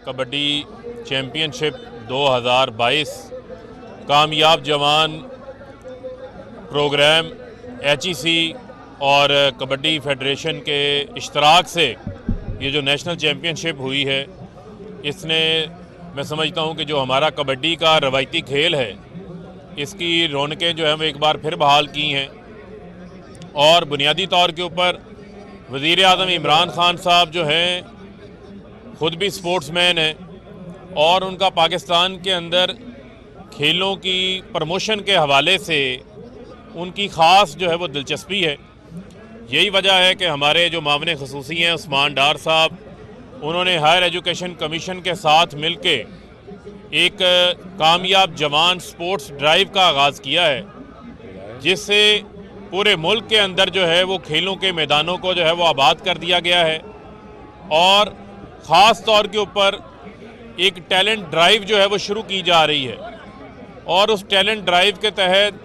Kabaddi championship 2022 कामयाब जवान programme HEC और कबड्डी फेडरेशन के इश्तराक से ये जो नेशनल चैम्पियनशिप हुई है, इसने मैं समझता हूँ कि जो हमारा कबड्डी का रवायती खेल है इसकी रौनकें जो है वो एक बार फिर बहाल की हैं। और बुनियादी तौर के ऊपर वज़ीर आज़म इमरान खान साहब जो हैं ख़ुद भी स्पोर्ट्समैन हैं और उनका पाकिस्तान के अंदर खेलों की प्रमोशन के हवाले से उनकी ख़ास जो है वो दिलचस्पी है। यही वजह है कि हमारे जो मामले ख़ुसूसी हैं उस्मान डार साहब, उन्होंने हायर एजुकेशन कमीशन के साथ मिलके एक कामयाब जवान स्पोर्ट्स ड्राइव का आगाज़ किया है, जिससे पूरे मुल्क के अंदर जो है वो खेलों के मैदानों को जो है वो आबाद कर दिया गया है। और ख़ास तौर के ऊपर एक टैलेंट ड्राइव जो है वो शुरू की जा रही है और उस टैलेंट ड्राइव के तहत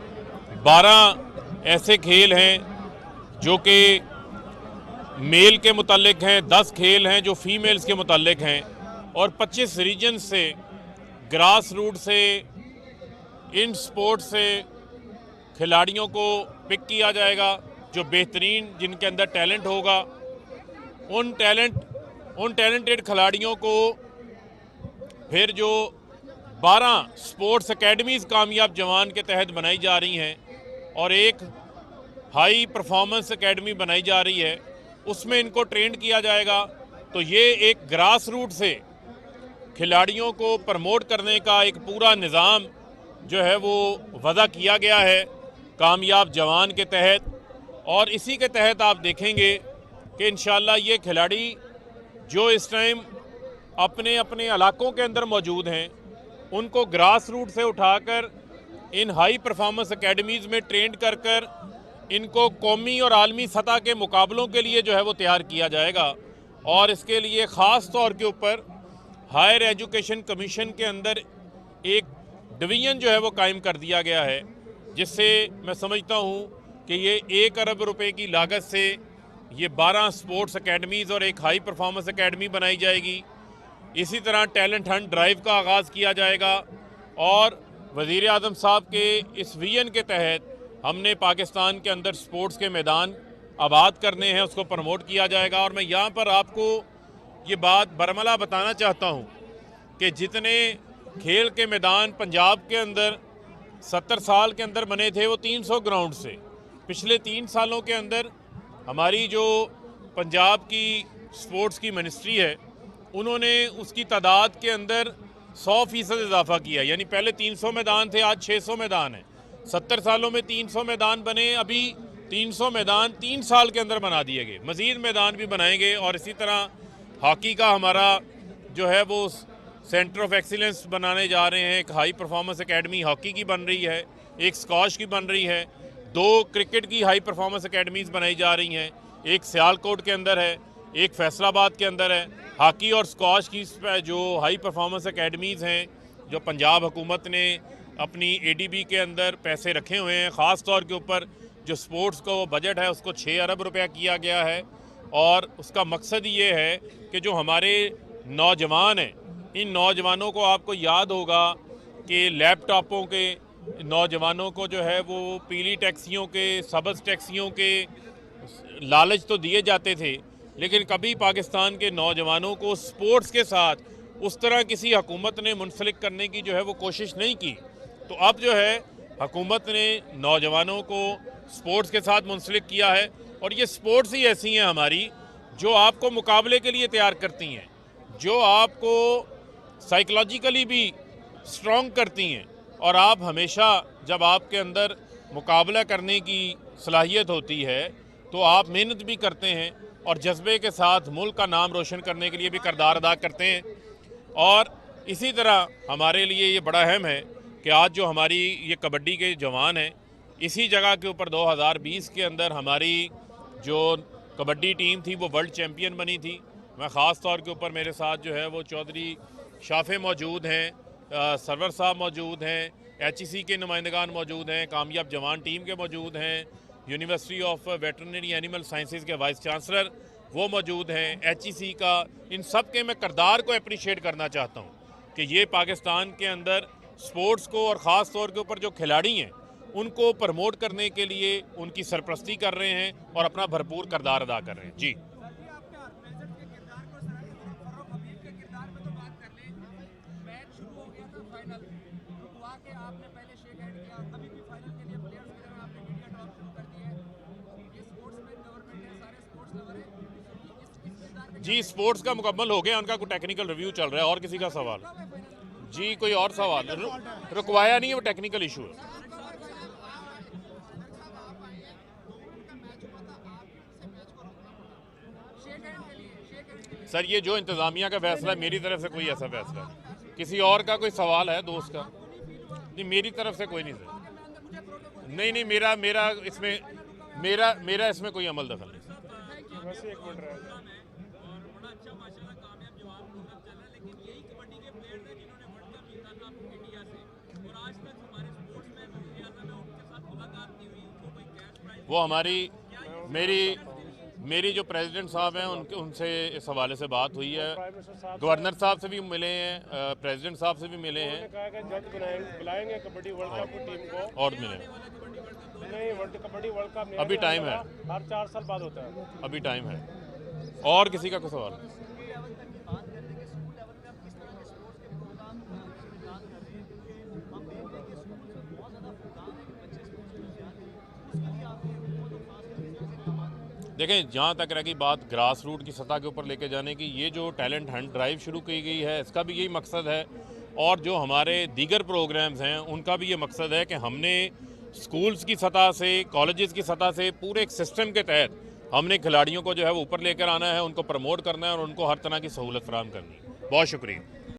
12 ऐसे खेल हैं जो कि मेल के मुतालिक हैं, 10 खेल हैं जो फीमेल्स के मुतालिक हैं और 25 रीजन से ग्रास रूट से इन स्पोर्ट से खिलाड़ियों को पिक किया जाएगा जो बेहतरीन जिनके अंदर टैलेंट होगा। उन टैलेंटेड खिलाड़ियों को फिर जो 12 स्पोर्ट्स एकेडमीज़ कामयाब जवान के तहत बनाई जा रही हैं और एक हाई परफॉर्मेंस एकेडमी बनाई जा रही है, उसमें इनको ट्रेंड किया जाएगा। तो ये एक ग्रास रूट से खिलाड़ियों को प्रमोट करने का एक पूरा निज़ाम जो है वो वज़ा किया गया है कामयाब जवान के तहत। और इसी के तहत आप देखेंगे कि इंशाअल्लाह ये खिलाड़ी जो इस टाइम अपने अपने इलाकों के अंदर मौजूद हैं, उनको ग्रास रूट से उठाकर इन हाई परफॉर्मेंस एकेडमीज़ में ट्रेंड कर कर इनको कौमी और आलमी सतह के मुकाबलों के लिए जो है वो तैयार किया जाएगा। और इसके लिए ख़ास तौर के ऊपर हायर एजुकेशन कमीशन के अंदर एक डिवीज़न जो है वो कायम कर दिया गया है, जिससे मैं समझता हूँ कि ये 1 अरब रुपए की लागत से ये 12 स्पोर्ट्स एकेडमीज़ और एक हाई परफॉर्मेंस एकेडमी बनाई जाएगी। इसी तरह टैलेंट हंट ड्राइव का आगाज़ किया जाएगा और वज़ीर आज़म साहब के इस विजन के तहत हमने पाकिस्तान के अंदर स्पोर्ट्स के मैदान आबाद करने हैं, उसको प्रमोट किया जाएगा। और मैं यहाँ पर आपको ये बात बरमला बताना चाहता हूँ कि जितने खेल के मैदान पंजाब के अंदर 70 साल के अंदर बने थे वो 300 ग्राउंड से, पिछले 3 सालों के अंदर हमारी जो पंजाब की स्पोर्ट्स की मिनिस्ट्री है उन्होंने उसकी तादाद के अंदर 100% इजाफा किया। यानी पहले 300 मैदान थे, आज 600 मैदान हैं। 70 सालों में 300 मैदान बने, अभी 300 मैदान 3 साल के अंदर बना दिए गए, मज़ीद मैदान भी बनाएंगे। और इसी तरह हॉकी का हमारा जो है वो सेंटर ऑफ एक्सीलेंस बनाने जा रहे हैं। एक हाई परफॉर्मेंस एकेडमी हॉकी की बन रही है, एक स्क्वाश की बन रही है, 2 क्रिकेट की हाई परफॉर्मेंस एकेडमीज़ बनाई जा रही हैं, एक सियालकोट के अंदर है, एक फैसलाबाद के अंदर है। हॉकी और स्क्वाश की जो हाई परफॉर्मेंस एकेडमीज़ हैं, जो पंजाब हुकूमत ने अपनी ADB के अंदर पैसे रखे हुए हैं, ख़ास तौर के ऊपर जो स्पोर्ट्स का बजट है उसको 6 अरब रुपया किया गया है। और उसका मकसद ये है कि जो हमारे नौजवान हैं, इन नौजवानों को आपको याद होगा कि लैपटॉपों के नौजवानों को जो है वो पीली टैक्सियों के, सब्ज़ टैक्सियों के लालच तो दिए जाते थे, लेकिन कभी पाकिस्तान के नौजवानों को स्पोर्ट्स के साथ उस तरह किसी हुकूमत ने मुंसलिक करने की जो है वो कोशिश नहीं की। तो अब जो है हुकूमत ने नौजवानों को स्पोर्ट्स के साथ मुंसलिक किया है। और ये स्पोर्ट्स ही ऐसी हैं हमारी जो आपको मुकाबले के लिए तैयार करती हैं, जो आपको साइकोलॉजिकली भी स्ट्रॉन्ग करती हैं। और आप हमेशा जब आपके अंदर मुकाबला करने की सलाहियत होती है तो आप मेहनत भी करते हैं और जज्बे के साथ मुल्क का नाम रोशन करने के लिए भी किरदार अदा करते हैं। और इसी तरह हमारे लिए ये बड़ा अहम है कि आज जो हमारी ये कबड्डी के जवान हैं, इसी जगह के ऊपर 2020 के अंदर हमारी जो कबड्डी टीम थी वो वर्ल्ड चैम्पियन बनी थी। मैं ख़ास तौर के ऊपर मेरे साथ जो है वो चौधरी शाफे मौजूद हैं, सरवर साहब मौजूद हैं, HEC के नुमाइंदगान मौजूद हैं, कामयाब जवान टीम के मौजूद हैं, university of veterinary animal sciences के वाइस चांसलर वो मौजूद हैं, HEC का, इन सब के मैं किरदार को अप्रिशिएट करना चाहता हूँ कि ये पाकिस्तान के अंदर स्पोर्ट्स को और ख़ास तौर के ऊपर जो खिलाड़ी हैं उनको प्रमोट करने के लिए उनकी सरपरस्ती कर रहे हैं और अपना भरपूर किरदार अदा कर रहे हैं। जी जी, स्पोर्ट्स का मुकम्मल हो गया, उनका कोई टेक्निकल रिव्यू चल रहा है। और किसी का सवाल? जी कोई और सवाल? रुकवाया नहीं है, वो टेक्निकल इशू है। सर ये जो इंतज़ामिया का फैसला है, मेरी तरफ से कोई ऐसा फैसला नहीं। किसी और का कोई सवाल है दोस्त का? नहीं मेरी तरफ से कोई नहीं सर। नहीं नहीं, मेरा इसमें कोई अमल दखल नहीं। वो मेरी जो प्रेसिडेंट साहब हैं उनसे इस हवाले से बात हुई है। गवर्नर साहब से भी मिले हैं, प्रेसिडेंट साहब से भी मिले हैं। बुलाएंगे कबड्डी वर्ल्ड कप की टीम को। और मिले नहीं, कबड्डी वर्ल्ड कप अभी टाइम है, हर 4 साल बाद होता है, अभी टाइम है। और किसी का कोई सवाल? देखें, जहाँ तक रही बात ग्रास रूट की सतह के ऊपर लेके जाने की, ये जो टैलेंट हंट ड्राइव शुरू की गई है इसका भी यही मकसद है। और जो हमारे दीगर प्रोग्राम्स हैं उनका भी ये मकसद है कि हमने स्कूल्स की सतह से, कॉलेजेस की सतह से, पूरे एक सिस्टम के तहत हमने खिलाड़ियों को जो है वो ऊपर लेकर आना है, उनको प्रमोट करना है और उनको हर तरह की सहूलत फराहम करनी है। बहुत शुक्रिया।